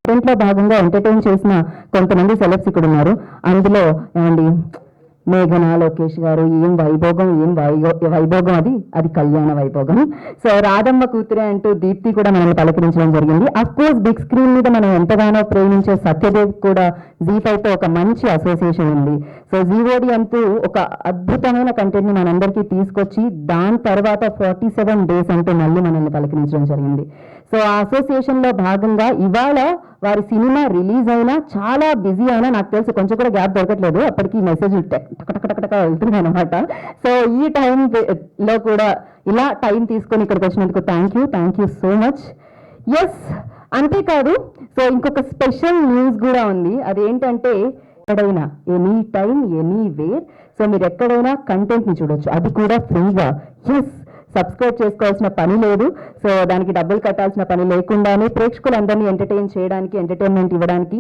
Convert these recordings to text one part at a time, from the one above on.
కంటెంట్లో భాగంగా ఎంటర్టైన్ చేసిన కొంతమంది సెలబ్స్ ఇక్కడ ఉన్నారు. అందులో ఏమండి మేఘన లోకేష్ గారు, ఏం వైభోగం, వైభోగం అది కళ్యాణ వైభోగం. సో రాధమ్మ కూతురే అంటూ దీప్తి కూడా మనల్ని పలకరించడం జరిగింది. అఫ్ కోర్స్ బిగ్ స్క్రీన్ మీద మనం ఎంతగానో ప్రేమించే సత్యదేవ్ కూడా జీ5తో ఒక మంచి అసోసియేషన్ ఉంది. సో జీఓడి అంటూ ఒక అద్భుతమైన కంటెంట్ని మనందరికీ తీసుకొచ్చి దాని తర్వాత 47 days అంటూ మళ్ళీ మనల్ని పలకరించడం జరిగింది. సో ఆ అసోసియేషన్లో భాగంగా ఇవాళ వారి సినిమా రిలీజ్ అయినా చాలా బిజీ అయినా నాకు తెలిసి కొంచెం కూడా గ్యాప్ దొరకట్లేదు. అప్పటికి మెసేజ్ టకటకటక వెళ్తున్నాయి అనమాట. సో ఈ టైంలో కూడా ఇలా టైం తీసుకొని ఇక్కడికి వచ్చినందుకు thank you so much. Yes, అంతేకాదు సో ఇంకొక స్పెషల్ న్యూస్ కూడా ఉంది. అదేంటంటే ఎక్కడైనా ఎనీ టైం ఎనీవేర్ సో మీరు ఎక్కడైనా కంటెంట్ని చూడొచ్చు, అది కూడా ఫ్రీగా. ఎస్, సబ్స్క్రైబ్ చేసుకోవాల్సిన పని లేదు. సో దానికి డబ్బులు కట్టాల్సిన పని లేకుండానే ప్రేక్షకులందరినీ ఎంటర్టైన్మెంట్ ఇవ్వడానికి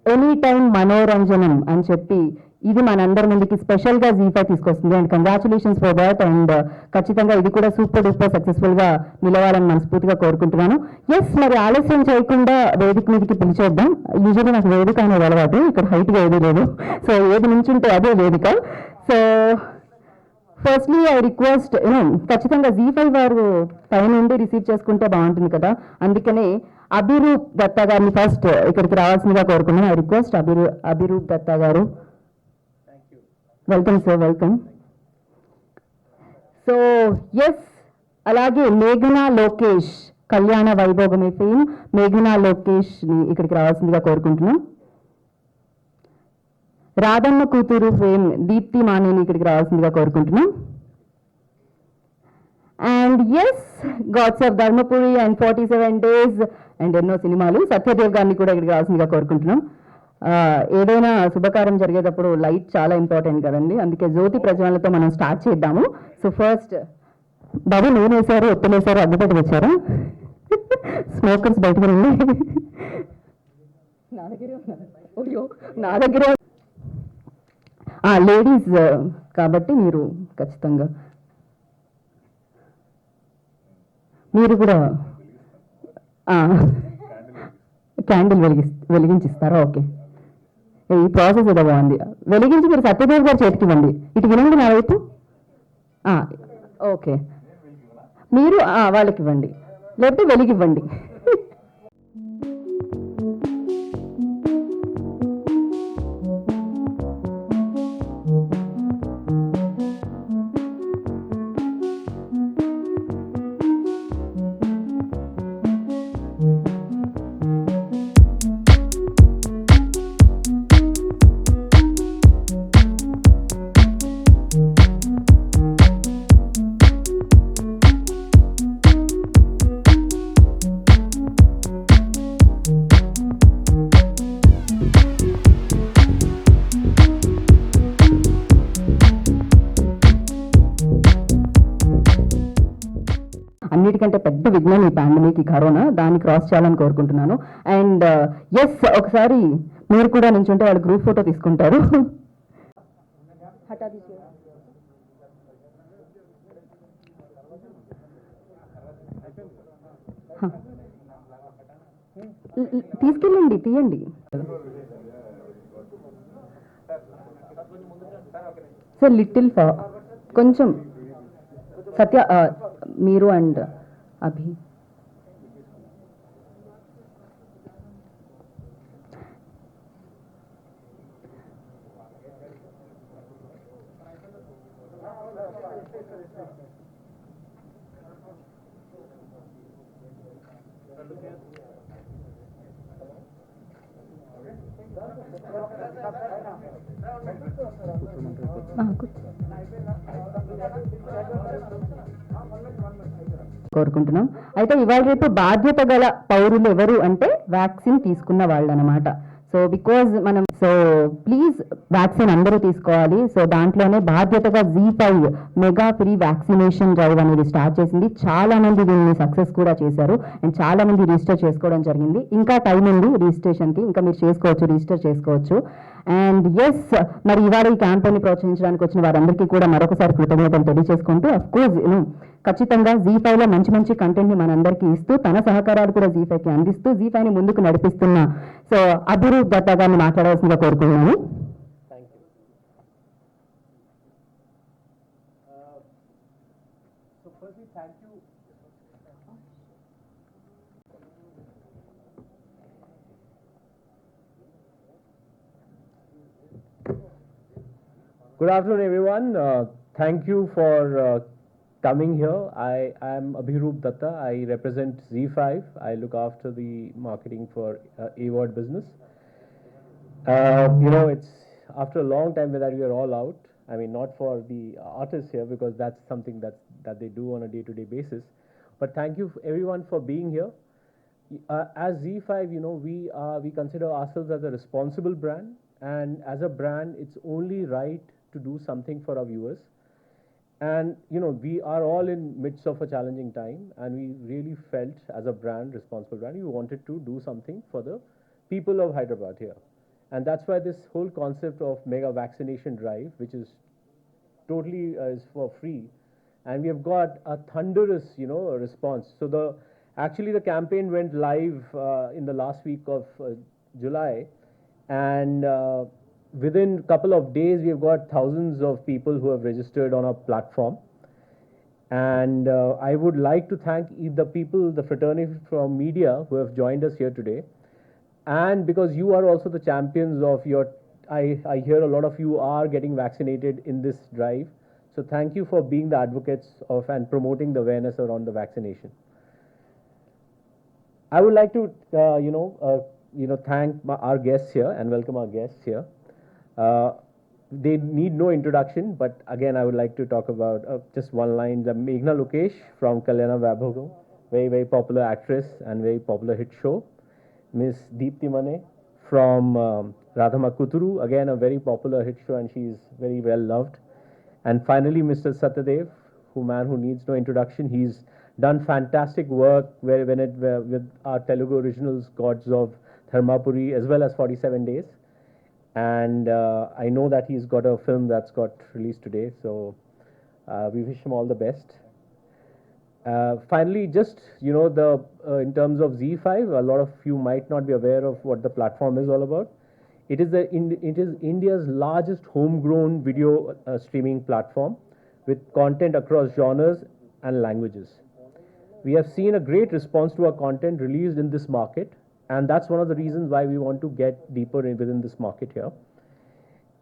ఎనీ టైం మనోరంజనం అని చెప్పి ఇది మనందరి ముందుకి స్పెషల్గా జీ5 తీసుకొస్తుంది. And congratulations for that. And ఖచ్చితంగా ఇది కూడా సూపర్ డూపర్ సక్సెస్ఫుల్గా నిలవాలని మనస్ఫూర్తిగా కోరుకుంటున్నాను. ఎస్, మరి ఆలస్యం చేయకుండా వేదిక మీదకి పిలిచేద్దాం. యూజువల్లీ నాకు వేదిక అనేది అలవాటు, ఇక్కడ హైట్గా ఏదీ లేదు. సో ఏది నుంచుంటే అదే వేదిక. సో ఫస్ట్లీ ఐ రిక్వెస్ట్ ఖచ్చితంగా జీ5 వారు పై నుండి రిసీవ్ చేసుకుంటే బాగుంటుంది కదా. అందుకనే అభిరూప్ దత్తా గారిని ఫస్ట్ ఇక్కడికి రావాల్సిందిగా కోరుకున్నాను. ఐ రిక్వెస్ట్ అభిరూప్ దత్తా గారు. Welcome sir, welcome. So yes, అలాగే మేఘనా లోకేష్, కళ్యాణ వైభోగమే ఫేమ్ మేఘనా లోకేష్ని ఇక్కడికి రావాల్సిందిగా కోరుకుంటున్నాం. రాధమ్మ కూతురు ఫేమ్ దీప్తి మానేని ఇక్కడికి రావాల్సిందిగా కోరుకుంటున్నాం. And yes, gods of Dharmapuri and 47 days and ఎన్నో సినిమాలు సత్యదేవ్ గారిని కూడా ఇక్కడికి రావాల్సిందిగా కోరుకుంటున్నాం. ఏదైనా శుభకార్యం జరిగేటప్పుడు లైట్ చాలా ఇంపార్టెంట్ కదండి, అందుకే జ్యోతి ప్రజ్వలనతో మనం స్టార్ట్ చేద్దాము. సో ఫస్ట్ బాబు నూనె వేశారు, ఒత్తులేశారు, అగ్గిపెట్టి వచ్చారా? స్మోకర్స్ బయటకు రండి. నా దగ్గరే లేడీస్ కాబట్టి మీరు ఖచ్చితంగా మీరు కూడా క్యాండిల్ వెలిగించిస్తారా? ఓకే, ఈ ప్రాసెస్ ఏదో బాగుంది. వెలిగించి మీరు సత్యదేవ్ గారు చేతికి ఇవ్వండి. ఇటు వినండి నా వైపు. ఓకే, మీరు వాళ్ళకి ఇవ్వండి, లేకపోతే వెలిగివ్వండి. అన్నిటికంటే పెద్ద విఘ్నం ఈ పాండమిక్, ఈ కరోనా, దాన్ని క్రాస్ చేయాలని కోరుకుంటున్నాను. అండ్ ఎస్, ఒకసారి మీరు కూడా నుంచుంటే వాళ్ళు గ్రూప్ ఫోటో తీసుకుంటారు. తీసుకెళ్ళండి, తీయండి. సార్ లిటిల్ కొంచెం సత్య మీరు అండ్ అభి. కోరుకుంటున్నాం. అయితే ఇవాళ రేపు బాధ్యత గల పౌరులు ఎవరు అంటే వ్యాక్సిన్ తీసుకున్న వాళ్ళు అనమాట. సో బికాజ్ మనం ప్లీజ్ వ్యాక్సిన్ అందరూ తీసుకోవాలి. సో దాంట్లోనే బాధ్యతగా జీ5 మెగా ఫ్రీ వ్యాక్సినేషన్ డ్రైవ్ అనేది స్టార్ట్ చేసింది. చాలా మంది దీన్ని సక్సెస్ కూడా చేశారు అండ్ చాలా మంది రిజిస్టర్ చేసుకోవడం జరిగింది. ఇంకా టైం ఉంది రిజిస్ట్రేషన్కి, ఇంకా మీరు రిజిస్టర్ చేసుకోవచ్చు. అండ్ ఎస్, మరి ఇవాళ ఈ క్యాంపెయిన్ ప్రోత్సహించడానికి వచ్చిన వారందరికీ కూడా మరొకసారి కృతజ్ఞతలు తెలియజేసుకుంటూ, అఫ్ కోర్స్ ఖచ్చితంగా జీ5 లో మంచి మంచి కంటెంట్ ని మనందరికీ ఇస్తూ, తన సహకారాలు కూడా జీ5 కి అందిస్తూ జీ5 ని ముందుకు నడిపిస్తున్న సో అభిరూప్ దత్తా గారిని మాట్లాడాల్సిందిగా కోరుకుంటున్నాను. Thank you. So firstly, thank you. Good afternoon, everyone. Thank you for coming here. I am Abhiroop Datta. I represent Z5. I look after the marketing for AWOD business. It's after a long time that we are all out. I mean, not for the artists here because that's something that they do on a day-to-day basis. But thank you everyone for being here. As Z5, we consider ourselves as a responsible brand, and as a brand, it's only right to do something for our viewers. And we are all in midst of a challenging time, and we really felt as a brand, responsible brand, we wanted to do something for the people of Hyderabad here. And that's why this whole concept of mega vaccination drive, which is totally is for free, and we have got a thunderous response. So actually the campaign went live in the last week of July, and within a couple of days we have got thousands of people who have registered on our platform. And I would like to thank the people, the fraternity from media who have joined us here today. And because you are also the champions of your, I hear a lot of you are getting vaccinated in this drive. So thank you for being the advocates of and promoting the awareness around the vaccination. I would like to, thank our guests here and welcome our guests here. They need no introduction, but again, I would like to talk about just one line. The Meghna Lokesh from Kalyana Vaibhogam, very, very popular actress and very popular hit show. Miss Deepti Mane from Radhama Kuturu, again, a very popular hit show, and she's very well loved. And finally, Mr. Satyadev, man who needs no introduction. He's done fantastic work with our Telugu originals, Gods of Dharmapuri, as well as 47 Days. And I know that he's got a film that's got released today, so we wish him all the best. Finally, just in terms of Z5, a lot of you might not be aware of what the platform is all about. It is India's largest homegrown video streaming platform with content across genres and languages. We have seen a great response to our content released in this market, and that's one of the reasons why we want to get deeper within this market here.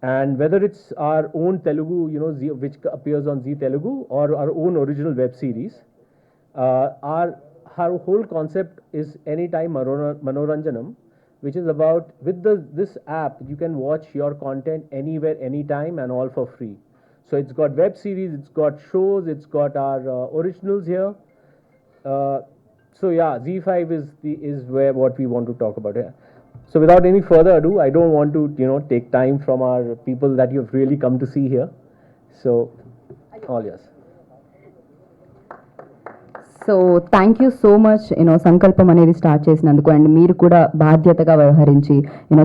And whether it's our own Telugu, which appears on Zee Telugu, or our own original web series, our whole concept is Anytime Manoranjanam, which is about this app you can watch your content anywhere, anytime, and all for free. So it's got web series, it's got shows, it's got our originals here. So yeah, Z5 is where what we want to talk about here. So without any further ado, I don't want to take time from our people that you've really come to see here. So all yours. So thank you so much సంకల్పం అనేది start చేసినందుకు, and మీరు కూడా బాధ్యతగా వ్యవహరించి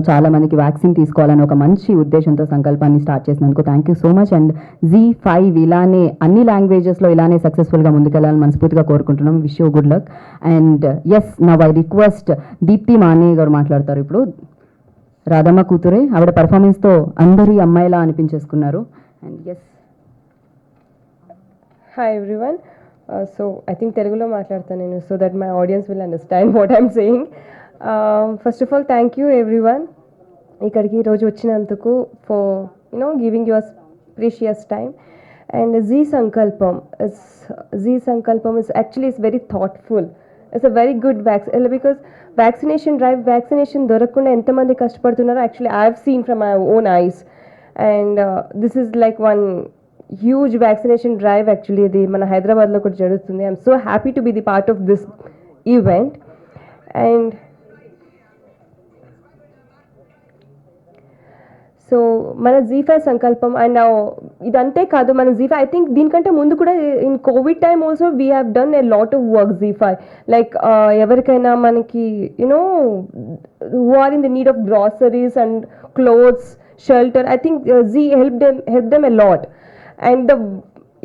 చాలా మందికి vaccine తీసుకోవాలని ఒక మంచి ఉద్దేశంతో సంకల్పాన్ని స్టార్ట్ చేసినందుకు thank you so much. And Z5 ఇలానే అన్ని లాంగ్వేజెస్లో ఇలానే సక్సెస్ఫుల్గా ముందుకెళ్ళాలని మనస్ఫూర్తిగా కోరుకుంటున్నాం. Wish you good luck. And yes, now I request Deepti Mane గారు మాట్లాడతారు. ఇప్పుడు రాధమ్మ కూతురే, ఆవిడ పర్ఫార్మెన్స్తో అందరి అమ్మాయిలా అనిపించేసుకున్నారు. And yes, hi everyone. So I think Telugulo మాట్లాడతాను నేను, so that my audience will understand what I'm saying. First of all, thank you everyone ఇక్కడికి ఈరోజు వచ్చినందుకు, for giving your precious time. And Z Sankalpam is actually very thoughtful. It's a very good because vaccination drive, vaccination దొరకకుండా ఎంతమంది కష్టపడుతున్నారో actually I've seen from my own eyes. And this is like one huge vaccination drive actually ఇది మన హైదరాబాద్లో కూడా జరుగుతుంది. I'm so happy to be the part of this event. And so మన Z5 సంకల్పం, and ఇదంతే కాదు మన Z5, ఐ థింక్ దీనికంటే ముందు కూడా in covid time also we have done a lot of work. Z5 like ఎవరికైనా మనకి who are in the need of groceries and clothes, shelter. I think Z helped them a lot. And the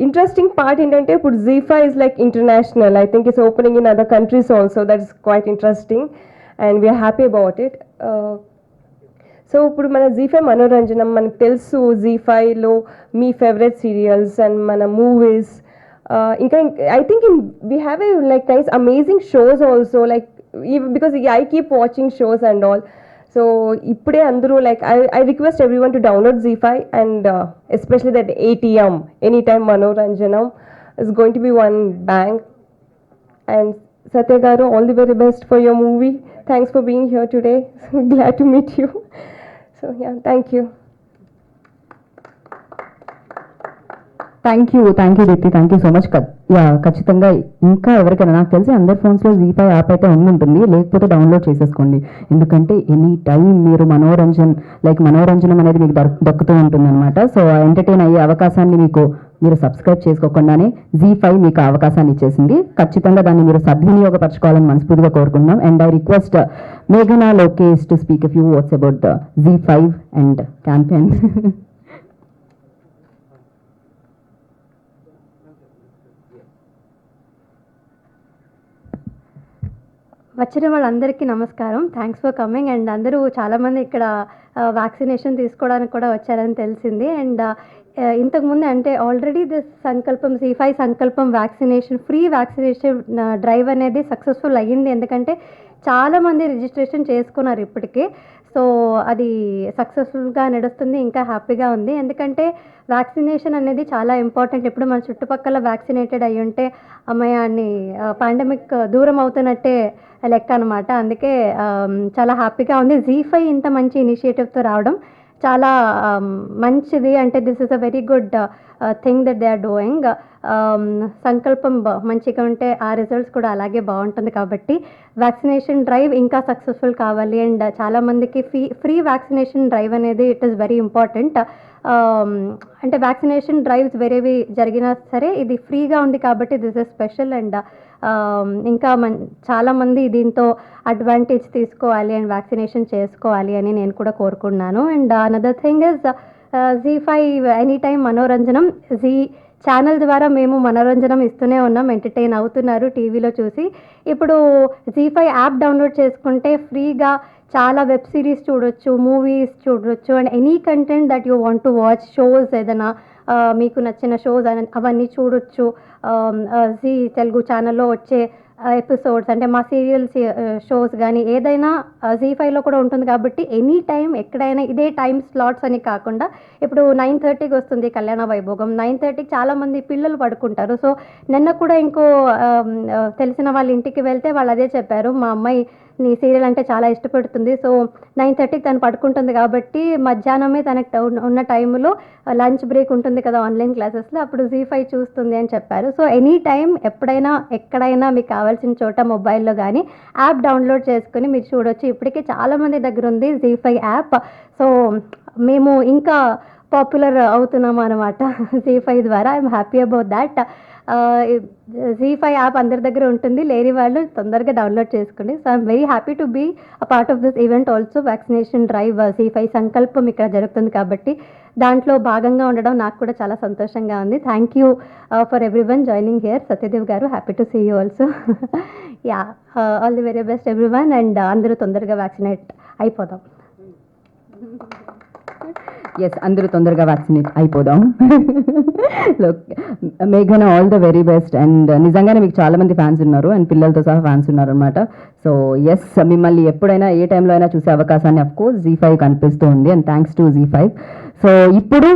interesting part ఏంటంటే ఇప్పుడు Z5 is like international. I think it's opening in other countries also. That is quite interesting and we are happy about it. So ఇప్పుడు మన Z5 మనోరంజనం మనకు తెలుసు Z5లో మీ favourite serials and మన మూవీస్ ఇంకా I think we have a like nice amazing shows also like because I keep watching shows and all so ఇప్పుడే అందరూ like I request everyone to download Z5 and especially that ATM any time మనోరంజనం is going to be one bank and Satya garu, all the very best for your movie. Thanks for being here today. Glad to meet you. So yeah, thank you. Thank you Deepti, thank you so much. ఖచ్చితంగా ఇంకా ఎవరికైనా నాకు తెలిసి అందరి ఫోన్స్లో Z5 app అయితే ఉంటుంది, లేకపోతే డౌన్లోడ్ చేసేసుకోండి. ఎందుకంటే ఎనీ టైం మీరు మనోరంజనం అనేది మీకు దక్కుతూ ఉంటుంది అనమాట. సో ఎంటర్టైన్ అయ్యే అవకాశాన్ని మీరు సబ్స్క్రైబ్ చేసుకోకుండానే Z5 మీకు అవకాశాన్ని ఇచ్చేసింది. ఖచ్చితంగా దాన్ని మీరు సద్వినియోగపరచుకోవాలని మనస్ఫూర్తిగా కోరుకుంటున్నాం. అండ్ ఐ రిక్వెస్ట్ మేఘనా Lokesh to speak a few words about the Z5 and campaign. వచ్చిన వాళ్ళందరికీ నమస్కారం. Thanks for coming. అండ్ అందరూ చాలామంది ఇక్కడ వ్యాక్సినేషన్ తీసుకోవడానికి కూడా వచ్చారని తెలిసింది. అండ్ ఇంతకుముందు అంటే ఆల్రెడీ దిస్ సంకల్పం Z5 సంకల్పం ఫ్రీ వ్యాక్సినేషన్ డ్రైవ్ అనేది సక్సెస్ఫుల్ అయ్యింది. ఎందుకంటే చాలామంది రిజిస్ట్రేషన్ చేసుకున్నారు ఇప్పటికే. సో అది సక్సెస్ఫుల్గా నడుస్తుంది, ఇంకా హ్యాపీగా ఉంది. ఎందుకంటే వ్యాక్సినేషన్ అనేది చాలా ఇంపార్టెంట్. ఇప్పుడు మన చుట్టుపక్కల వ్యాక్సినేటెడ్ అయ్యి ఉంటే అమ్మయాన్ని పాండమిక్ దూరం అవుతున్నట్టే లెక్క అనమాట. అందుకే చాలా హ్యాపీగా ఉంది. Z5 ఇంత మంచి ఇనిషియేటివ్తో రావడం చాలా మంచిది. అంటే this is a very good thing that they are doing. సంకల్పం మంచిగా ఉంటే ఆ రిజల్ట్స్ కూడా అలాగే బాగుంటుంది. కాబట్టి వ్యాక్సినేషన్ డ్రైవ్ ఇంకా సక్సెస్ఫుల్ కావాలి. అండ్ చాలామందికి ఫ్రీ వ్యాక్సినేషన్ డ్రైవ్ అనేది ఇట్ ఈస్ వెరీ ఇంపార్టెంట్. అంటే వ్యాక్సినేషన్ డ్రైవ్స్ వేరేవి జరిగినా సరే ఇది ఫ్రీగా ఉంది కాబట్టి దిస్ ఇస్ స్పెషల్. అండ్ ఇంకా చాలామంది దీంతో అడ్వాంటేజ్ తీసుకోవాలి అండ్ వ్యాక్సినేషన్ చేసుకోవాలి అని నేను కూడా కోరుకున్నాను. And another thing is Z5 any time మనోరంజనం. ఛానల్ ద్వారా మేము మనోరంజనం ఇస్తూనే ఉన్నాం, ఎంటర్టైన్ అవుతున్నారు టీవీలో చూసి. ఇప్పుడు Z5 యాప్ డౌన్లోడ్ చేసుకుంటే ఫ్రీగా చాలా వెబ్ సిరీస్ చూడొచ్చు, మూవీస్ చూడొచ్చు and any content that you want to watch, shows ఏదైనా మీకు నచ్చిన షోస్ అవన్నీ చూడొచ్చు. జీ తెలుగు ఛానల్లో వచ్చే ఎపిసోడ్స్ అంటే మా సీరియల్స్ షోస్ కానీ ఏదైనా Z5లో కూడా ఉంటుంది. కాబట్టి ఎనీ టైం ఎక్కడైనా ఇదే టైం స్లాట్స్ అని కాకుండా ఇప్పుడు 9:30కి వస్తుంది కళ్యాణ వైభోగం. 9:30కి చాలామంది పిల్లలు పడుకుంటారు. సో నిన్న కూడా ఇంకో తెలిసిన వాళ్ళ ఇంటికి వెళ్తే వాళ్ళు అదే చెప్పారు, మా అమ్మాయి నీ సీరియల్ అంటే చాలా ఇష్టపడుతుంది. సో 9:30కి తను పడుకుంటుంది కాబట్టి మధ్యాహ్నమే తనకు ఉన్న టైంలో లంచ్ బ్రేక్ ఉంటుంది కదా ఆన్లైన్ క్లాసెస్లో, అప్పుడు Z5 చూస్తుంది అని చెప్పారు. సో ఎనీ టైం ఎప్పుడైనా ఎక్కడైనా మీకు కావాల్సిన చోట మొబైల్లో కానీ యాప్ డౌన్లోడ్ చేసుకుని మీరు చూడొచ్చు. ఇప్పటికే చాలామంది దగ్గర ఉంది Z5 యాప్. సో మేము ఇంకా పాపులర్ అవుతున్నాము అనమాట Z5 ద్వారా. I'm happy about that. Z5 app అందరి దగ్గర ఉంటుంది, లేని వాళ్ళు తొందరగా డౌన్లోడ్ చేసుకోండి. So I'm very happy to be a part of this event also. Vaccination drive Z5 సంకల్పం ఇక్కడ జరుగుతుంది కాబట్టి దాంట్లో భాగంగా ఉండడం నాకు కూడా చాలా సంతోషంగా ఉంది. Thank you for everyone joining here. Satyadev garu, happy to see you also. Yeah, all the very best everyone. And అందరూ తొందరగా వ్యాక్సినేట్ అయిపోదాం. ఎస్, అందరూ తొందరగా వ్యాక్సినేట్ అయిపోదాం. మేఘన, all the very best. And నిజంగానే మీకు చాలామంది ఫ్యాన్స్ ఉన్నారు అండ్ పిల్లలతో సహా ఫ్యాన్స్ ఉన్నారు అనమాట. సో ఎస్, మిమ్మల్ని ఎప్పుడైనా ఏ టైంలో అయినా చూసే అవకాశాన్ని అఫ్కోర్స్ Z5 కనిపిస్తూ ఉంది. And thanks to Z5. So ఇప్పుడు